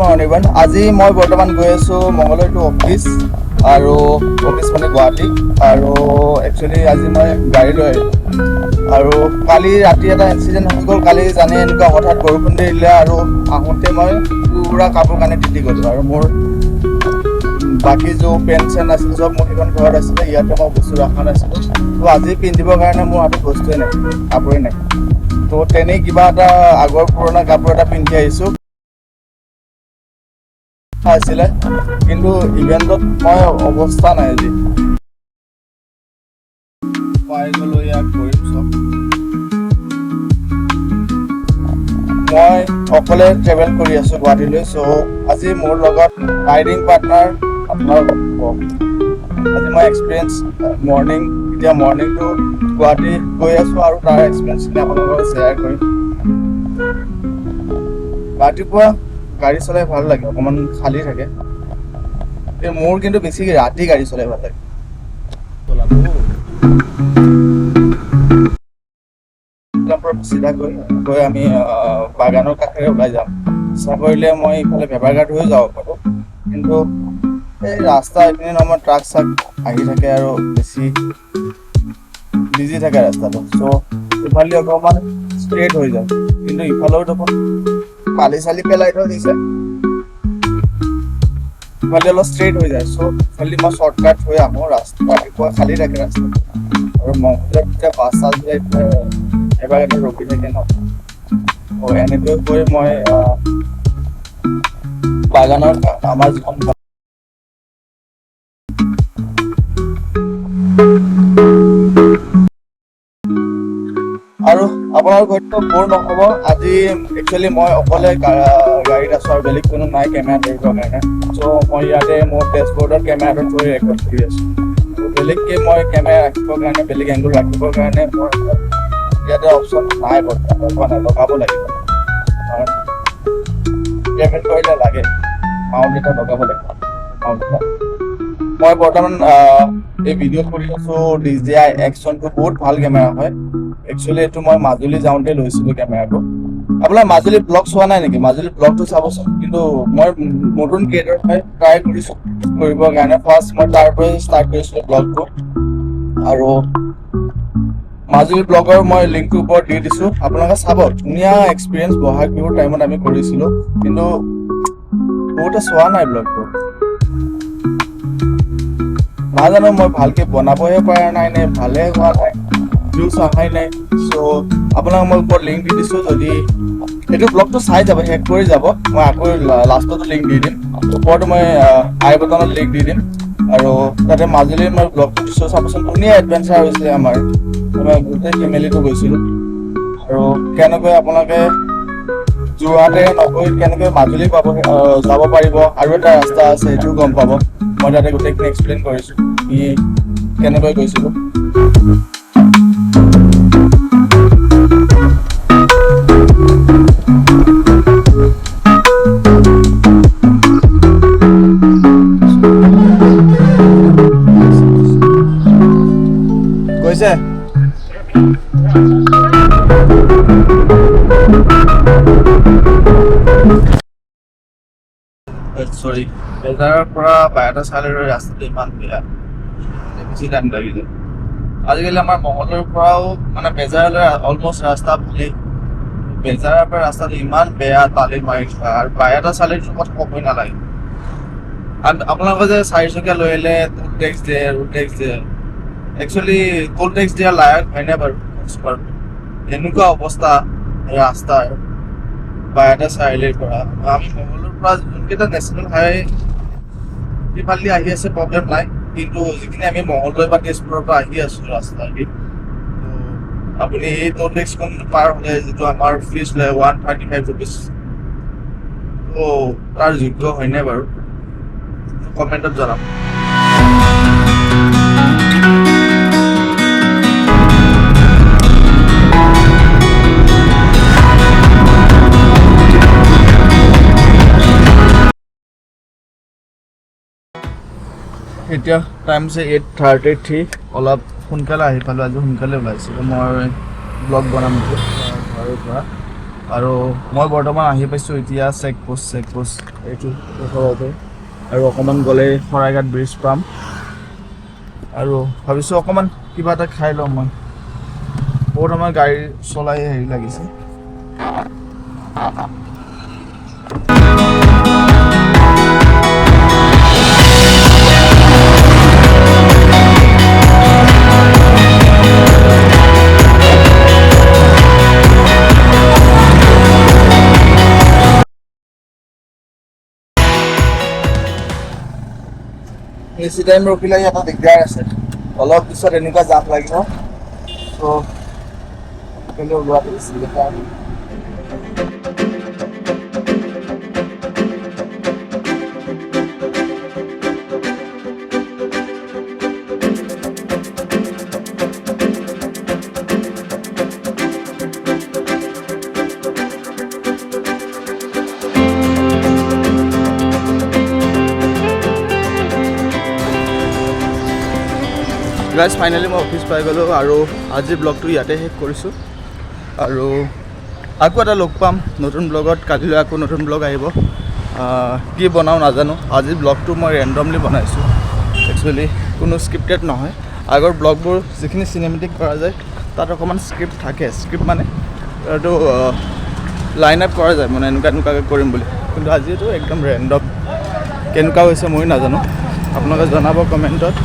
Morning even আজি মই বৰ্তমান গৈ আছোঁ মঙলদৈ টু অফিচ আৰু অফিচ মানে গুৱাহাটী আৰু একচুৱেলি আজি মই গাড়ী লৈ আহিলোঁ আৰু কালি ৰাতি এটা ইনচিডেণ্ট হৈ গ'ল। কালি জানে এনেকুৱা হঠাৎ বৰষুণ দি দিলে আৰু আহোঁতে মই পুৰা কাপোৰ কানি তিতি গ'লোঁ আৰু মোৰ বাকী যে পেণ্ট চেণ্ট আছিল চব মোৰ সেইখন ঘৰত আছিলে, ইয়াতে মই বস্তু ৰখা নাছিলোঁ। তো আজি পিন্ধিবৰ কাৰণে মোৰ হাতত বস্তুৱে নাই, কাপোৰেই নাই। তো তেনেই কিবা এটা আগৰ পুৰণা কাপোৰ এটা পিন্ধি আহিছোঁ আছিলে, কিন্তু ইভেণ্টত মই অৱস্থা নাই। আজি পাই গ'লোঁ, ইয়াক কৰিম চব। মই অকলে ট্ৰেভেল কৰি আছোঁ গুৱাহাটীলৈ। চ' আজি মোৰ লগত ৰাইডিং পাৰ্টনাৰ আপোনাৰ আজি মই এক্সপিৰিয়েঞ্চ এতিয়া মৰ্ণিংটো গুৱাহাটী গৈ আছোঁ আৰু তাৰ এক্সপিৰিয়েঞ্চখিনি আপোনালোকৰ লগত শ্বেয়াৰ কৰিম। ৰাতিপুৱা গাড়ী চলাই ভাল লাগে, অকণমান খালী থাকে। মোৰ কিন্তু বেছি ৰাতি গাড়ী চলাই ভাল লাগে। চিধা গৈ আমি বাগানৰ কাষেৰে ওলাই যাম। ইচ্ছা কৰিলে মই ইফালে ভেবাঘাট হৈও যাব পাৰোঁ, কিন্তু এই ৰাস্তা এইখিনি সময়ত ট্ৰাক চাক আহি থাকে আৰু বেছি বিজি থাকে ৰাস্তাটো। চ' ইফালে অকণমান ষ্ট্ৰেইট হৈ যায়, কিন্তু ইফালেও দেখোন বালি চালি পেলাই থৈ দিছে, ইফালে অলপ ষ্ট্ৰেইট হৈ যায়। চ' ইফালে মই শ্বৰ্টকাট হৈ আহোঁ। ৰাতিপুৱা খালী থাকে ৰাস্তা আৰু মংগলদৈত যেতিয়া বাছ চাছ যায় এবাৰ এটা ৰখি থাকে ন। এনেকৈ গৈ মই বাগানৰ আমাৰ যিখন আৰু আপোনাৰ হয়তো বৰ নহ'ব। আজি একচুৱেলি মই অকলে গাড়ীত আছোঁ আৰু বেলেগ কোনো নাই কেমেৰা ধৰিবৰ কাৰণে। চ' মই ইয়াতে মোৰ ডেছবৰ্ডত কেমেৰাটো থৈ ৰেকৰ্ড কৰি আছোঁ। বেলেগকৈ মই কেমেৰা ৰাখিবৰ কাৰণে, বেলেগ এংগুল ৰাখিবৰ কাৰণে মোৰ ইয়াতে অপশ্যন নাই, বৰ্তমান লগাব লাগিব। কাৰণ ট্ৰেভেল কৰিলে লাগে মাউণ্ট এটা লগাব লাগিব। মই বৰ্তমান এই ভিডিঅ' কৰি আছোঁ DJI Action-টো বহুত ভাল কেমেৰা হয়। একচুৱেলি এইটো মই মাজুলী যাওঁতে লৈছিলোঁ কেমেৰাটো। আপোনাৰ মাজুলী ব্লগ চোৱা নাই নেকি? মাজুলী ব্লগটো চাবচোন। কিন্তু মই নতুন ক্ৰিয়েটৰ হয়, ট্ৰাই কৰিছোঁ কৰিবৰ কাৰণে। ফাৰ্ষ্ট মই তাৰ পৰাই ষ্টাৰ্ট কৰিছিলোঁ ব্লগটো, আৰু মাজুলী ব্লগৰ মই লিংকটো ওপৰত দি দিছোঁ, আপোনালোকে চাব। ধুনীয়া এক্সপিৰিয়েঞ্চ বহাগ বিহুৰ টাইমত আমি কৰিছিলোঁ, কিন্তু বহুতে চোৱা নাই ব্লগটো। নাজানো মই ভালকৈ বনাবহে পৰা নাই নে ভালে হোৱা নাই, ভিউজ অহাই নাই। চ' আপোনাক মই ওপৰত লিংক দি দিছোঁ, যদি এইটো ব্লগটো চাই যাব, শেষ কৰি যাব। মই আকৌ লাষ্টতো লিংক দি দিম, ওপৰতো মই আই বটনত লিংক দি দিম। আৰু তাতে মাজুলীৰ মই ব্লগটো দিছোঁ, চাবচোন। ধুনীয়া এডভেঞ্চাৰ হৈছিলে আমাৰ গোটেই ফেমিলিটো গৈছিলোঁ। আৰু কেনেকৈ আপোনালোকে যোৰহাটে নগৈ কেনেকৈ মাজুলী যাব পাৰিব, আৰু এটা ৰাস্তা আছে সেইটোও গম পাব। মই তাতে গোটেইখিনি এক্সপ্লেইন কৰিছোঁ কেনেকৈ গৈছিলোঁ। গৈছে চৰি, বেজাৰৰ পৰা বায়'টা চাৰিআলিৰ ৰাস্তাটো ইমান বেয়া, বেছি টাইম লাগি যায়। আজিকালি আমাৰ মঙলদৈৰ পৰাও মানে বেজাৰলৈ অলমষ্ট ৰাস্তা ভালেই, বেজাৰৰ পৰা ৰাস্তাটো ইমান বেয়া, তালি মাৰি থোৱা। আৰু বায়'টা চাৰিআলিৰ কথা ক'বই নালাগে। আপোনালোকে যে চাৰিচকীয়া লৈ আহিলে টোল টেক্স দিয়ে, ৰোড টেক্স দিয়ে। একচুৱেলি টোল টেক্স দিয়া লায়ক হয়নে বাৰু? এনেকুৱা অৱস্থা ৰাস্তাৰ বায়'টা চাৰিআলিৰ পৰা। আমি মঙলদৈৰ পৰা যোনকেইটা নেশ্যনেল হাইৱে সিফালেদি আহি আছে প্ৰব্লেম নাই, কিন্তু যিখিনি আমি মঙলদৈ বা তেজপুৰৰ পৰা আহি আছোঁ ৰাস্তাদি, আপুনি এই টোল টেক্সখন পাৰ হ'লে যিটো আমাৰ ফিজ লয় 135 ৰুপিজ, ত' তাৰ যোগ্য হয়নে বাৰু? কমেণ্টত জনাব। এতিয়া টাইম হৈছে 8:33। অলপ সোনকালে আহি পালোঁ, আজি সোনকালে ওলাইছিলোঁ মই ব্লগ বনাম ঘৰৰ পৰা। আৰু মই বৰ্তমান আহি পাইছোঁ এতিয়া চেকপোষ্ট এইটো ওচৰতে আৰু অকণমান গ'লে শৰাইঘাট ব্ৰিজ পাম আৰু ভাবিছোঁ অকণমান কিবা এটা খাই লওঁ মই বহুত আমাৰ গাড়ী চলাই হেৰি লাগিছে বেছি টাইম ৰখিলে এটা দিগদাৰ আছে অলপ পিছত এনেকুৱা জাম লাগিব চ' ওলোৱাটো বেছি বেটাৰ গাইজ ফাইনেলি মই অফিচ পাই গ'লোঁ আৰু আজিৰ ব্লগটো ইয়াতে শেষ কৰিছোঁ আৰু আকৌ এটা লগ পাম নতুন ব্লগত কালিলৈ আকৌ নতুন ব্লগ আহিব কি বনাওঁ নাজানো আজিৰ ব্লগটো মই ৰেণ্ডমলি বনাইছোঁ একচুৱেলি কোনো স্ক্ৰিপ্টেড নহয় আগৰ ব্লগবোৰ যিখিনি চিনেমেটিক কৰা যায় তাত অকণমান স্ক্ৰিপ্ট থাকে স্ক্ৰিপ্ট মানে এইটো লাইন আপ কৰা যায় মানে এনেকুৱাকৈ কৰিম বুলি কিন্তু আজিতো একদম ৰেণ্ডম কেনেকুৱা হৈছে ময়ো নাজানো আপোনালোকে জনাব কমেণ্টত